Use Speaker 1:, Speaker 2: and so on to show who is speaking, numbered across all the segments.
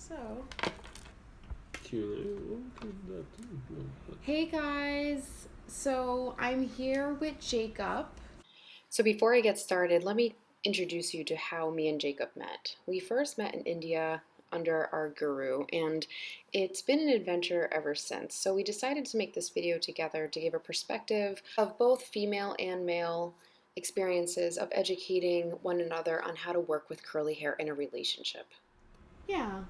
Speaker 1: So,
Speaker 2: Hey guys, so I'm here with Jacob. So before I get started, let me introduce you to how me and Jacob met. We first met in India under our guru, and it's been an adventure ever since. So we decided to make this video together to give a perspective of both female and male experiences of educating one another on how to work with curly hair in a relationship.
Speaker 1: yeah.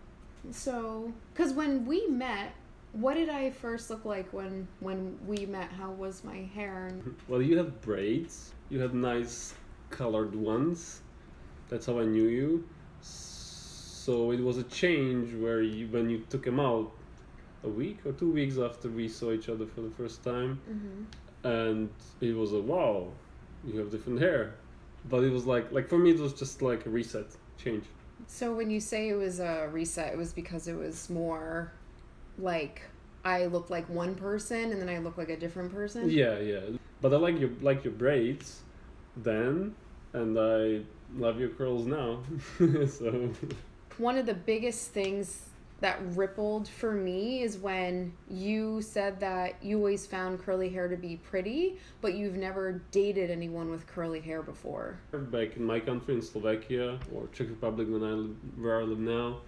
Speaker 1: So, because when we met, what did I first look like when we met? How was my hair?
Speaker 3: Well, you had braids. You had nice colored ones. That's how I knew you. So it was a change where when you took them out a week or 2 weeks after we saw each other for the first time, and it was a wow, you have different hair. But it was like for me, it was just like a reset, change.
Speaker 1: So when you say it was a reset, it was because it was more like I look like one person and then I look like a different person.
Speaker 3: Yeah. But I like your braids then, and I love your curls now. So
Speaker 1: One of the biggest things that rippled for me is when you said that you always found curly hair to be pretty, but you've never dated anyone with curly hair before.
Speaker 3: back in my country, in Slovakia or Czech Republic, where I live now,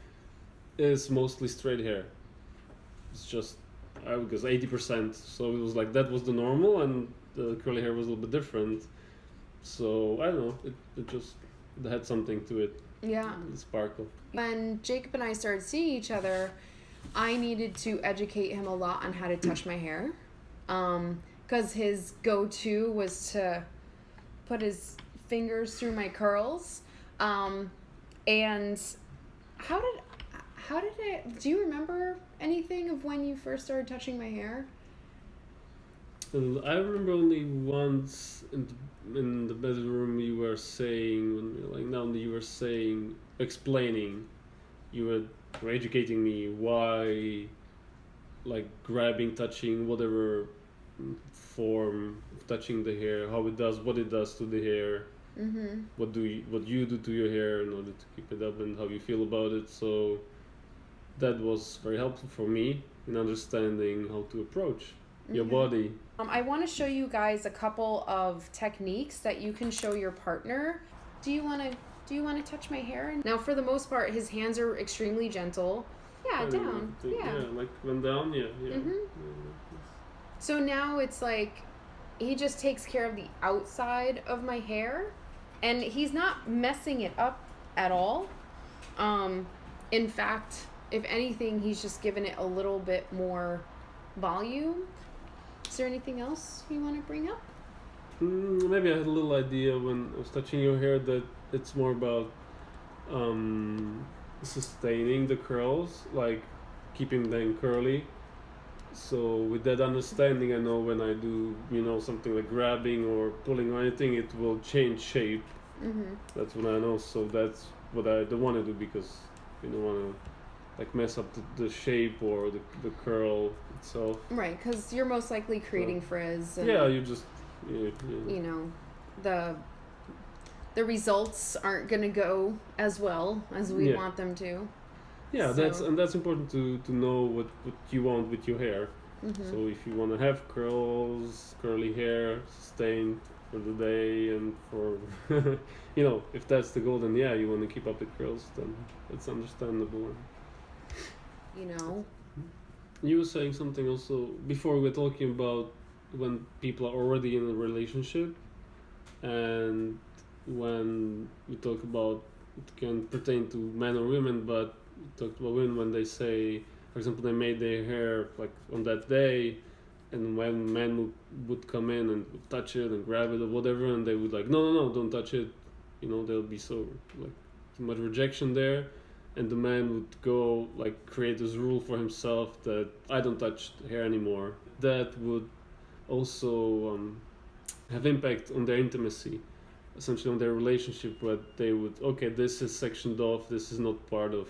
Speaker 3: is mostly straight hair. It's just I guess 80%. So it was like that was the normal, and the curly hair was a little bit different. So I don't know. It just it had something to it.
Speaker 1: Yeah.
Speaker 3: Sparkle.
Speaker 1: When Jacob and I started seeing each other, I needed to educate him a lot on how to touch my hair. Because his go-to was to put his fingers through my curls. And how did it, do you remember anything of when you first started touching my hair?
Speaker 3: And I remember only once in the bedroom you were saying, explaining, you were educating me why, like grabbing, touching, whatever form of touching the hair, how it does, what it does to the hair, what you do to your hair in order to keep it up, and how you feel about it. So that was very helpful for me in understanding how to approach your body.
Speaker 1: I want to show you guys a couple of techniques that you can show your partner. Do you want to touch my hair? Now, for the most part, his hands are extremely gentle. Yeah, down. Yeah.
Speaker 3: Like went down. Yeah.
Speaker 1: So now it's like he just takes care of the outside of my hair, and he's not messing it up at all. In fact, if anything, he's just given it a little bit more volume. Is there anything else you want to bring up?
Speaker 3: Maybe I had a little idea when I was touching your hair that it's more about sustaining the curls, like keeping them curly. So with that understanding, I know when I do, something like grabbing or pulling or anything, it will change shape. That's what I know. So that's what I don't want to do, because you don't want to like mess up the shape or the curl itself.
Speaker 1: Right, because you're most likely creating frizz. And,
Speaker 3: yeah, you just
Speaker 1: the results aren't gonna go as well as we want them to.
Speaker 3: Yeah,
Speaker 1: So-
Speaker 3: that's important to know what you want with your hair. So if you want to have curly hair, sustained for the day, and for if that's the goal, then yeah, you want to keep up the curls, then it's understandable. You were saying something also before. We were talking about when people are already in a relationship, and when we talk about, it can pertain to men or women, but we talked about women when they say, for example, they made their hair like on that day, and when men would come in and would touch it and grab it or whatever, and they would like, no, don't touch it, there'll be so like too much rejection there. And the man would go like create this rule for himself that I don't touch hair anymore. That would also have impact on their intimacy, essentially on their relationship, where they would, okay, this is sectioned off, this is not part of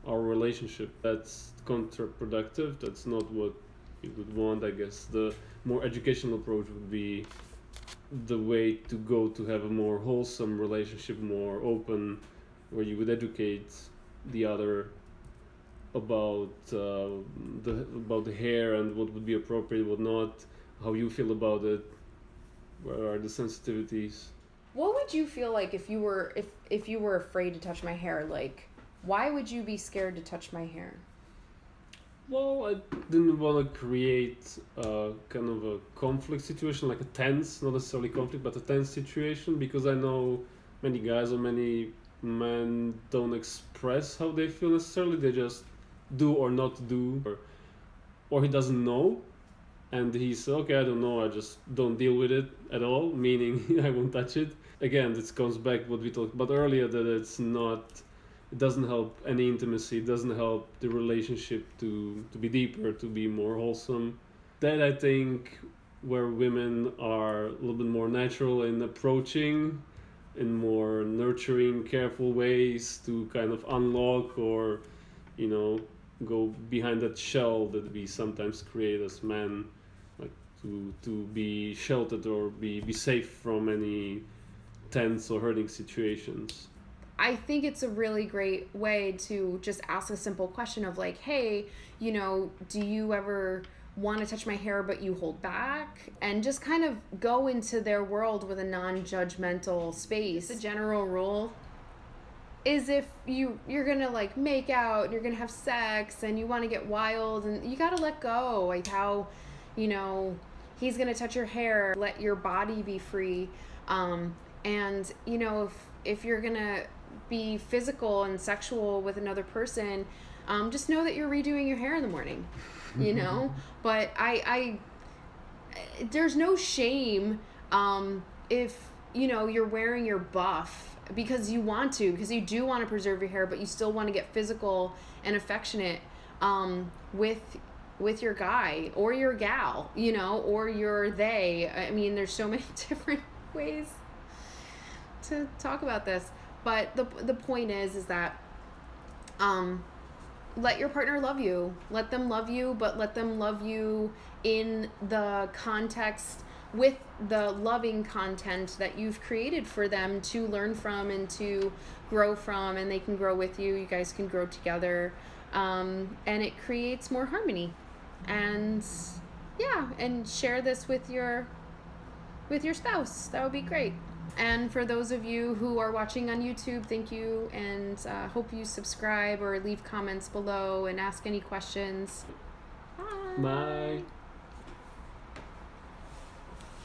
Speaker 3: our relationship. That's counterproductive. That's not what you would want. I guess the more educational approach would be the way to go to have a more wholesome relationship, more open, where you would educate the other about the hair and what would be appropriate, what not, how you feel about it, where are the sensitivities.
Speaker 1: What would you feel like if you were afraid to touch my hair? Like, why would you be scared to touch my hair?
Speaker 3: Well, I didn't want to create kind of a conflict situation, like a tense, not necessarily conflict, but a tense situation, because I know many guys or many men don't express how they feel necessarily. They just do or not do, or he doesn't know, and he's okay, I don't know, I just don't deal with it at all, meaning I won't touch it. Again, this comes back what we talked about earlier, that it doesn't help any intimacy, it doesn't help the relationship to be deeper, to be more wholesome. That, I think, where women are a little bit more natural in approaching in more nurturing, careful ways to kind of unlock or, go behind that shell that we sometimes create as men, like to be sheltered or be safe from any tense or hurting situations.
Speaker 1: I think it's a really great way to just ask a simple question of like, hey, do you ever want to touch my hair but you hold back? And just kind of go into their world with a non-judgmental space. The general rule is if you're gonna like make out, you're gonna have sex and you want to get wild, and you gotta let go, like how he's gonna touch your hair, let your body be free. And if you're gonna be physical and sexual with another person, just know that you're redoing your hair in the morning, but I there's no shame if you're wearing your buff because you do want to preserve your hair, but you still want to get physical and affectionate with your guy or your gal, or your they. I mean, there's so many different ways to talk about this, but the point is that let your partner love you, let them love you, but let them love you in the context with the loving content that you've created for them to learn from and to grow from, and they can grow with you, you guys can grow together, and it creates more harmony. And and share this with your spouse. That would be great. And for those of you who are watching on YouTube, thank you, and hope you subscribe or leave comments below and ask any questions. Bye.
Speaker 3: Bye.